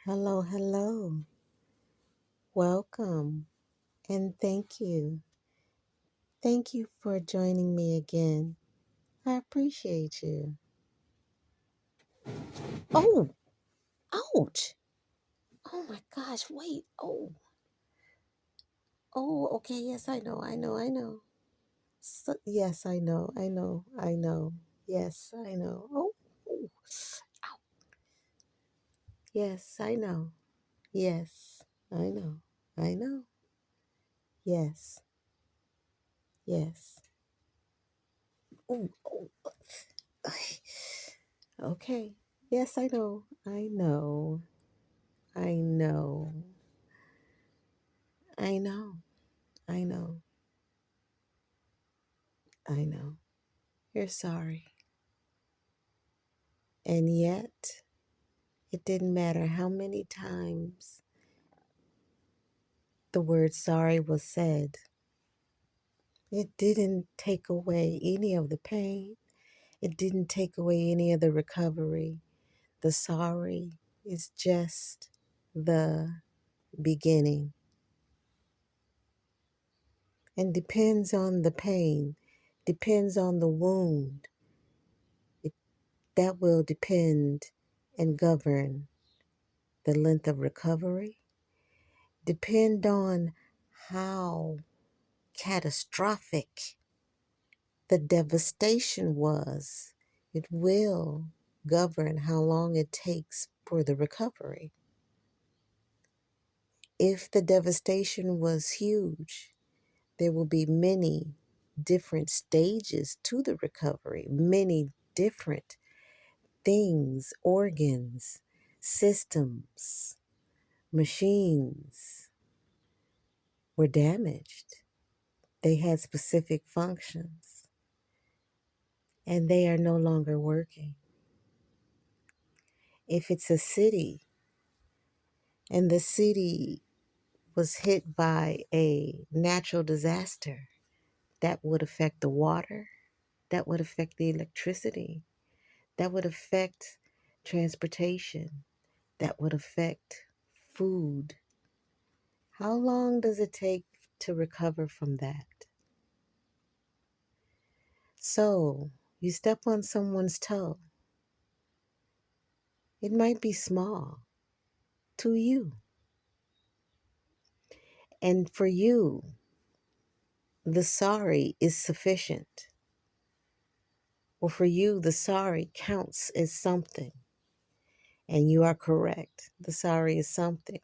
Hello, hello. Welcome and thank you. Thank you for joining me again. I appreciate you. Oh, ouch. Oh my gosh, wait. Okay. Yes, I know. Yes, I know. Yes, I know. Oh, ow. Yes, I know. Yes, I know. I know. Yes, yes. Oh. Okay. Yes, I know. I know. I know. I know. I know. I know. You're sorry. And yet, it didn't matter how many times the word sorry was said. It didn't take away any of the pain. It didn't take away any of the recovery. The sorry is just the beginning and depends on the pain, depends on the wound. It, that will depend and govern the length of recovery, depend on how catastrophic the devastation was. It will govern how long it takes for the recovery. If the devastation was huge, there will be many different stages to the recovery, many different things, organs, systems, machines were damaged. They had specific functions and they are no longer working. If it's a city and the city was hit by a natural disaster, that would affect the water, that would affect the electricity, that would affect transportation, that would affect food. How long does it take to recover from that? So, you step on someone's toe. It might be small to you. And for you, the sorry is sufficient. Or for you, the sorry counts as something. And you are correct. The sorry is something.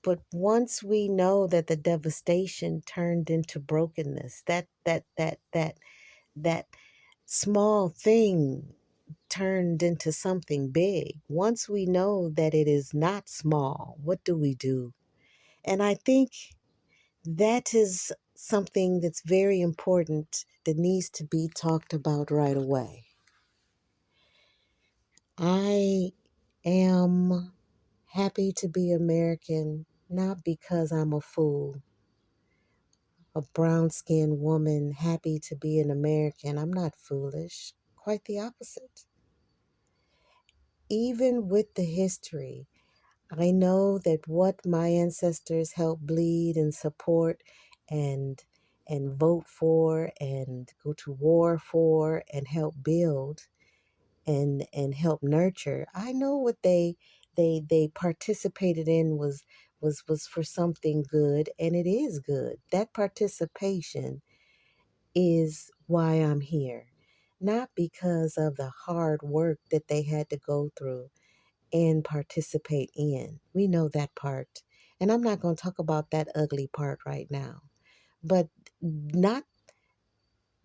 But once we know that the devastation turned into brokenness, that small thing turned into something big. Once we know that it is not small, what do we do? And I think that is something that's very important that needs to be talked about right away. I am happy to be American, not because I'm a fool, a brown skinned woman happy to be an American. I'm not foolish, quite the opposite. Even with the history, I know that what my ancestors helped bleed and support and vote for and go to war for and help build and help nurture. I know what they participated in was for something good, and it is good. That participation is why I'm here. Not because of the hard work that they had to go through and participate in. We know that part. And I'm not going to talk about that ugly part right now. But not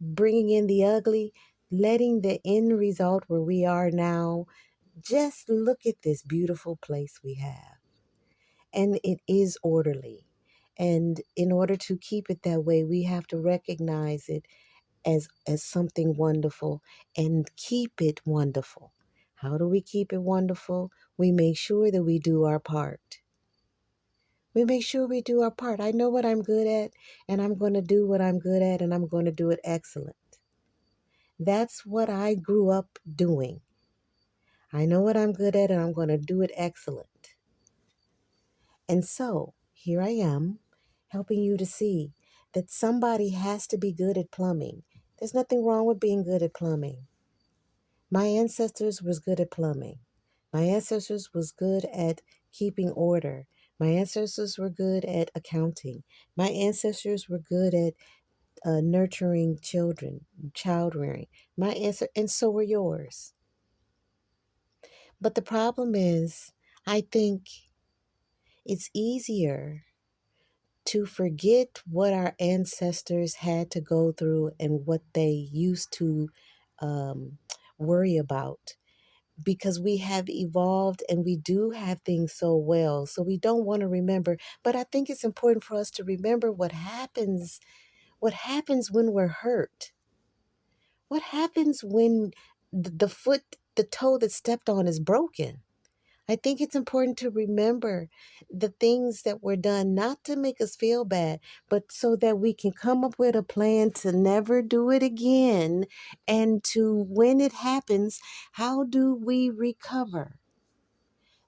bringing in the ugly, letting the end result where we are now, just look at this beautiful place we have. And it is orderly. And in order to keep it that way, we have to recognize it as something wonderful and keep it wonderful. How do we keep it wonderful? We make sure that we do our part. We make sure we do our part. I know what I'm good at, and I'm going to do what I'm good at, and I'm going to do it excellent. That's what I grew up doing. I know what I'm good at, and I'm going to do it excellent. And so here I am helping you to see that somebody has to be good at plumbing. There's nothing wrong with being good at plumbing. My ancestors was good at plumbing. My ancestors was good at keeping order. My ancestors were good at accounting. My ancestors were good at nurturing children, child rearing. And so were yours. But the problem is, I think it's easier to forget what our ancestors had to go through and what they used to um, worry about, because we have evolved and we do have things so well. So we don't want to remember. But I think it's important for us to remember what happens when we're hurt. What happens when the toe that stepped on is broken? I think it's important to remember the things that were done, not to make us feel bad, but so that we can come up with a plan to never do it again. And to, when it happens, how do we recover?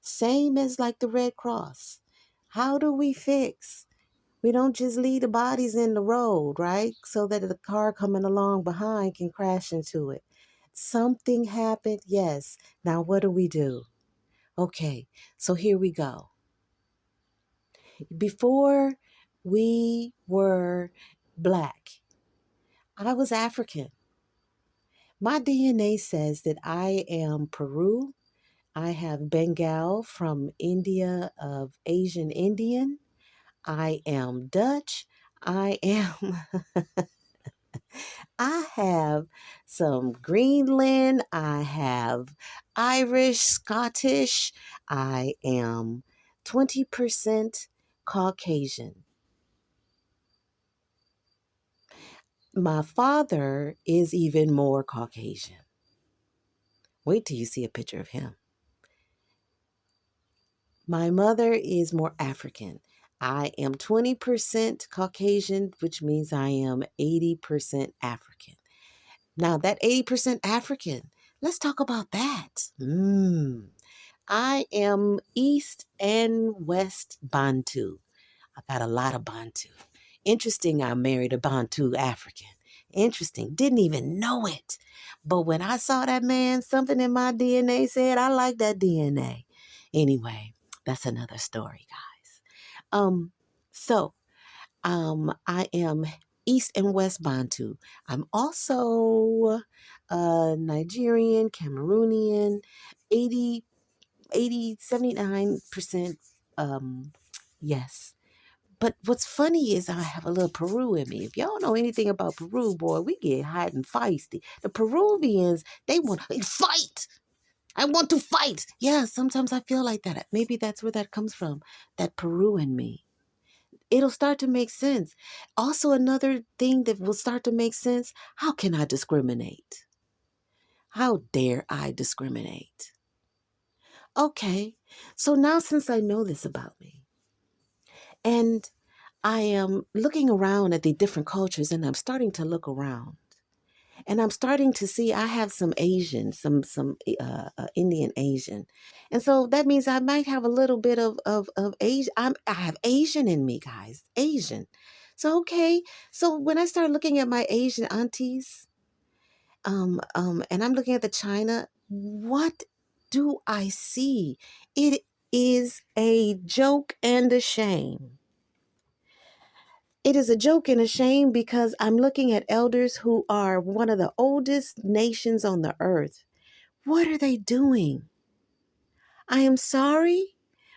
Same as like the Red Cross. How do we fix? We don't just leave the bodies in the road, right? So that the car coming along behind can crash into it. Something happened, yes. Now what do we do? Okay, so here we go. Before we were black, I was African. My DNA says that I am Peru. I have Bengal from India of Asian Indian. I am Dutch. I am I have some Greenland. I have Irish, Scottish. I am 20% Caucasian. My father is even more Caucasian. Wait till you see a picture of him. My mother is more African. I am 20% Caucasian, which means I am 80% African. Now, that 80% African, let's talk about that. I am East and West Bantu. I got a lot of Bantu. Interesting, I married a Bantu African. Interesting. Didn't even know it. But when I saw that man, something in my DNA said, I like that DNA. Anyway, that's another story, guys. So I am East and West Bantu. I'm also Nigerian, Cameroonian, 79%. Yes. But what's funny is I have a little Peru in me. If y'all know anything about Peru, boy, we get hot and feisty. The Peruvians, they want to fight. I want to fight. Yeah, sometimes I feel like that. Maybe that's where that comes from, that Peru in me. It'll start to make sense. Also, another thing that will start to make sense, how can I discriminate? How dare I discriminate? Okay, so now since I know this about me, and I am looking around at the different cultures, and I'm starting to look around, and I'm starting to see I have some Asian, some Indian Asian, and so that means I might have a little bit of Asian. I have Asian in me, guys, Asian. So okay, so when I start looking at my Asian aunties, and I'm looking at the China, what do I see? It is a joke and a shame. It is a joke and a shame because I'm looking at elders who are one of the oldest nations on the earth. What are they doing? I am sorry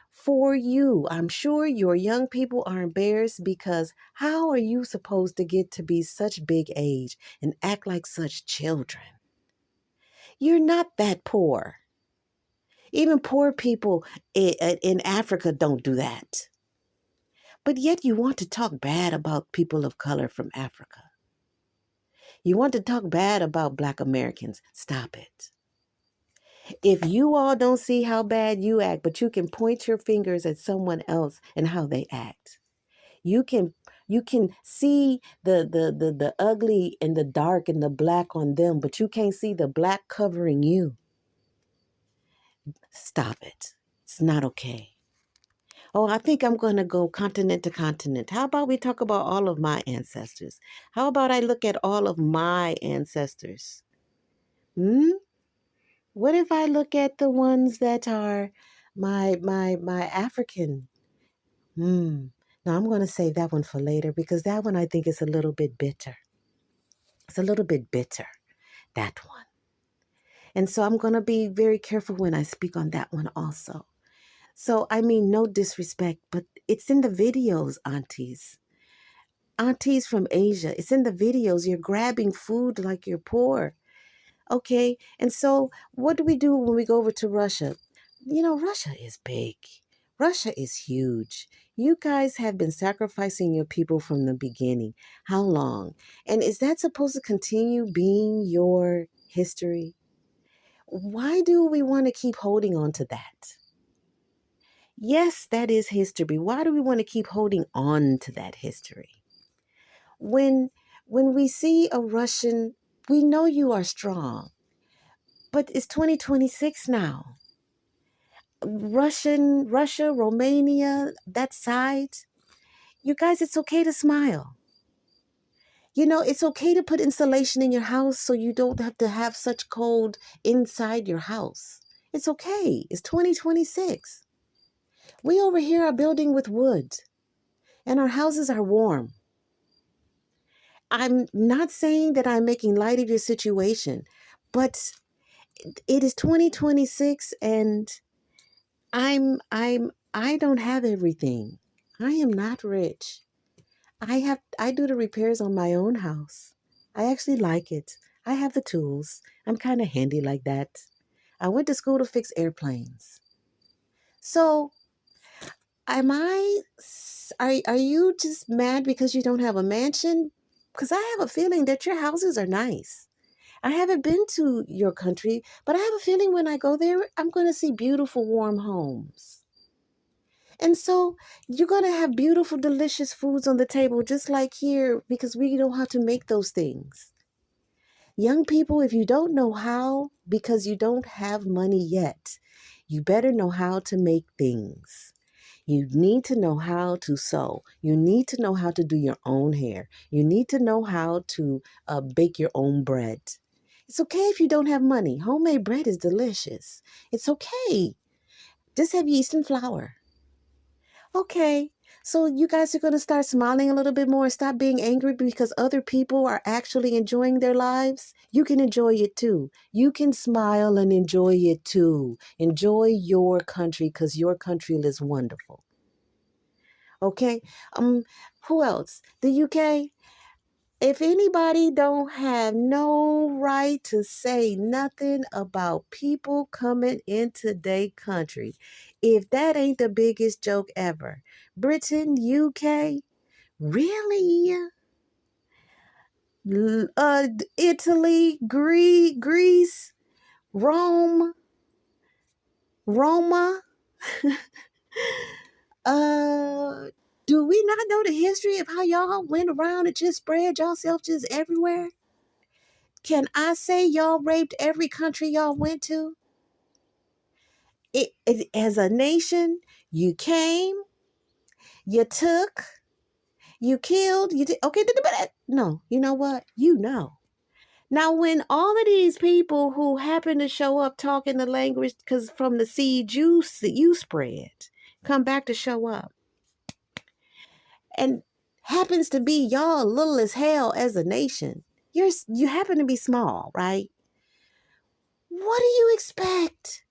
for you. I'm sure your young people are embarrassed because how are you supposed to get to be such big age and act like such children? You're not that poor. Even poor people in Africa don't do that. But yet you want to talk bad about people of color from Africa. You want to talk bad about Black Americans. Stop it. If you all don't see how bad you act, but you can point your fingers at someone else and how they act. You can see the ugly and the dark and the black on them, but you can't see the black covering you. Stop it. It's not okay. Oh, I think I'm going to go continent to continent. How about we talk about all of my ancestors? How about I look at all of my ancestors? Hmm? What if I look at the ones that are my African? Hmm. Now I'm going to save that one for later because that one I think is a little bit bitter. It's a little bit bitter, that one. And so I'm going to be very careful when I speak on that one also. So, I mean, no disrespect, but it's in the videos, aunties. Aunties from Asia, it's in the videos. You're grabbing food like you're poor. Okay. And so, what do we do when we go over to Russia? You know, Russia is big, Russia is huge. You guys have been sacrificing your people from the beginning. How long? And is that supposed to continue being your history? Why do we want to keep holding on to that? Yes, that is history. Why do we want to keep holding on to that history? When when we see a Russian, we know you are strong, but it's 2026 now. Russia, Romania, that side, you guys, it's okay to smile. You know, it's okay to put insulation in your house so you don't have to have such cold inside your house. It's okay. It's 2026. We over here are building with wood and our houses are warm. I'm not saying that I'm making light of your situation, but it is 2026 and I don't have everything. I am not rich. I do the repairs on my own house. I actually like it. I have the tools. I'm kind of handy like that. I went to school to fix airplanes. So, am I are you just mad because you don't have a mansion? Because I have a feeling that your houses are nice. I haven't been to your country, but I have a feeling when I go there, I'm going to see beautiful, warm homes. And so you're going to have beautiful, delicious foods on the table, just like here, because we know how to make those things. Young people, if you don't know how, because you don't have money yet, you better know how to make things. You need to know how to sew. You need to know how to do your own hair. You need to know how to bake your own bread. It's okay if you don't have money. Homemade bread is delicious. It's okay. Just have yeast and flour. Okay. So you guys are going to start smiling a little bit more and stop being angry because other people are actually enjoying their lives. You can enjoy it too. You can smile and enjoy it too. Enjoy your country because your country is wonderful. Okay. Um, who else? The UK. If anybody don't have no right to say nothing about people coming into their country, if that ain't the biggest joke ever. Britain, UK, really? Italy, Greece, Rome, Roma. uh, do we not know the history of how y'all went around and just spread yourself just everywhere? Can I say y'all raped every country y'all went to? As a nation, you came, you took, you killed, you did. Okay, no, you know what? You know. Now, when all of these people who happen to show up talking the language, because from the seed you spread, come back to show up, and happens to be y'all little as hell as a nation. You happen to be small, right? What do you expect?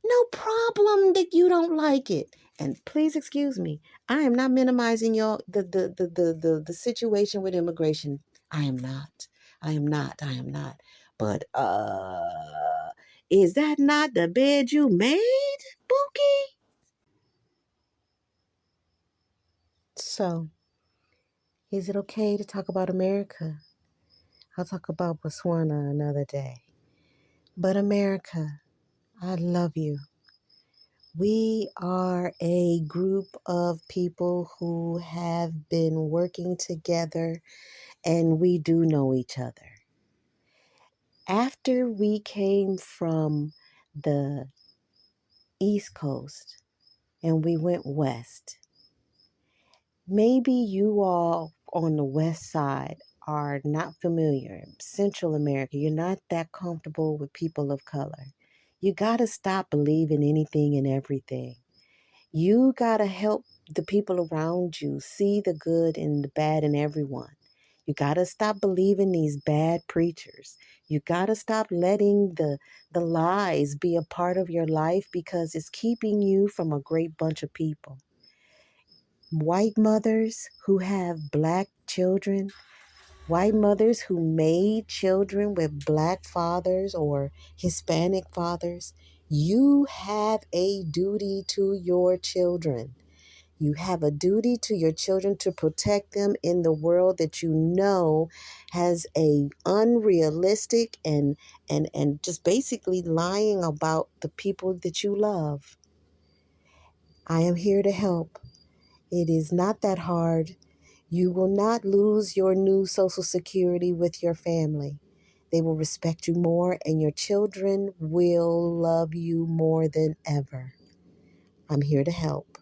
No problem that you don't like it. And please excuse me. I am not minimizing your the situation with immigration. I am not. I am not. I am not. But is that not the bed you made, Bookie? So, is it okay to talk about America? I'll talk about Botswana another day. But America, I love you. We are a group of people who have been working together and we do know each other. After we came from the East Coast and we went west. Maybe you all on the west side are not familiar. Central America, you're not that comfortable with people of color. You got to stop believing anything and everything. You got to help the people around you see the good and the bad in everyone. You got to stop believing these bad preachers. You got to stop letting the lies be a part of your life because it's keeping you from a great bunch of people. White mothers who have black children, white mothers who made children with black fathers or Hispanic fathers, you have a duty to your children. You have a duty to your children to protect them in the world that you know has a unrealistic and just basically lying about the people that you love. I am here to help. It is not that hard. You will not lose your new Social Security with your family. They will respect you more, and your children will love you more than ever. I'm here to help.